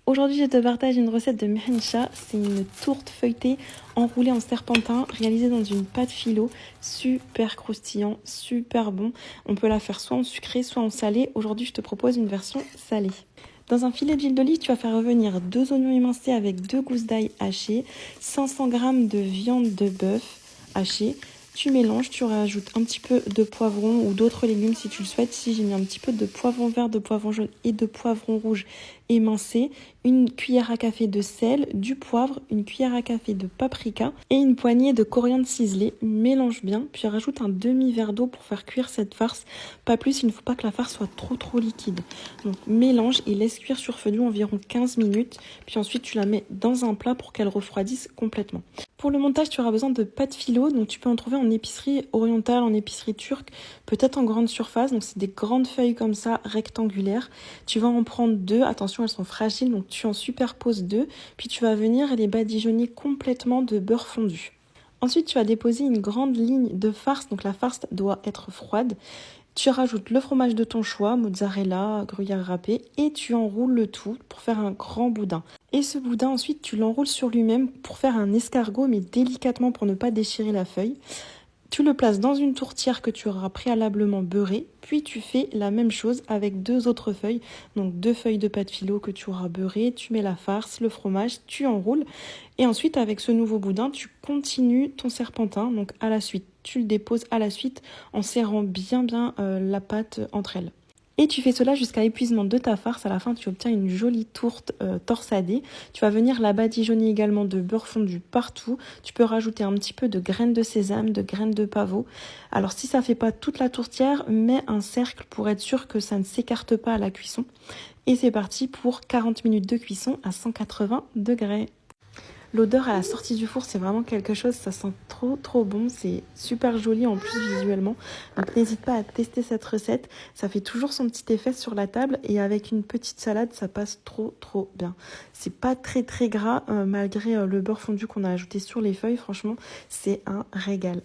Aujourd'hui, je te partage une recette de mhencha. C'est une tourte feuilletée enroulée en serpentin, réalisée dans une pâte phyllo, super croustillant, super bon. On peut la faire soit en sucré, soit en salé. Aujourd'hui, je te propose une version salée. Dans un filet d'huile d'olive, tu vas faire revenir 2 oignons émincés avec 2 gousses d'ail hachées, 500 g de viande de bœuf hachée. Tu mélanges, tu rajoutes un petit peu de poivron ou d'autres légumes si tu le souhaites. Ici, j'ai mis un petit peu de poivron vert, de poivron jaune et de poivron rouge émincé, une cuillère à café de sel, du poivre, une cuillère à café de paprika et une poignée de coriandre ciselée. Mélange bien, puis rajoute un demi-verre d'eau pour faire cuire cette farce. Pas plus, il ne faut pas que la farce soit trop liquide. Donc mélange et laisse cuire sur feu doux environ 15 minutes. Puis ensuite, tu la mets dans un plat pour qu'elle refroidisse complètement. Pour le montage, tu auras besoin de pâte phyllo, donc tu peux en trouver en épicerie orientale, en épicerie turque, peut-être en grande surface. Donc c'est des grandes feuilles comme ça, rectangulaires. Tu vas en prendre 2, attention elles sont fragiles, donc tu en superposes 2. Puis tu vas venir les badigeonner complètement de beurre fondu. Ensuite, tu vas déposer une grande ligne de farce, donc la farce doit être froide. Tu rajoutes le fromage de ton choix, mozzarella, gruyère râpé, et tu enroules le tout pour faire un grand boudin. Et ce boudin, ensuite, tu l'enroules sur lui-même pour faire un escargot, mais délicatement pour ne pas déchirer la feuille. Tu le places dans une tourtière que tu auras préalablement beurrée, puis tu fais la même chose avec 2 autres feuilles, donc 2 feuilles de pâte phyllo que tu auras beurrées, tu mets la farce, le fromage, tu enroules, et ensuite avec ce nouveau boudin, tu continues ton serpentin, donc à la suite. Tu le déposes à la suite en serrant bien la pâte entre elles. Et tu fais cela jusqu'à épuisement de ta farce. À la fin, tu obtiens une jolie tourte torsadée. Tu vas venir la badigeonner également de beurre fondu partout. Tu peux rajouter un petit peu de graines de sésame, de graines de pavot. Alors si ça ne fait pas toute la tourtière, mets un cercle pour être sûr que ça ne s'écarte pas à la cuisson. Et c'est parti pour 40 minutes de cuisson à 180 degrés. L'odeur à la sortie du four, c'est vraiment quelque chose, ça sent trop bon, c'est super joli en plus visuellement. Donc n'hésite pas à tester cette recette, ça fait toujours son petit effet sur la table et avec une petite salade, ça passe trop bien. C'est pas très gras malgré le beurre fondu qu'on a ajouté sur les feuilles, franchement, c'est un régal.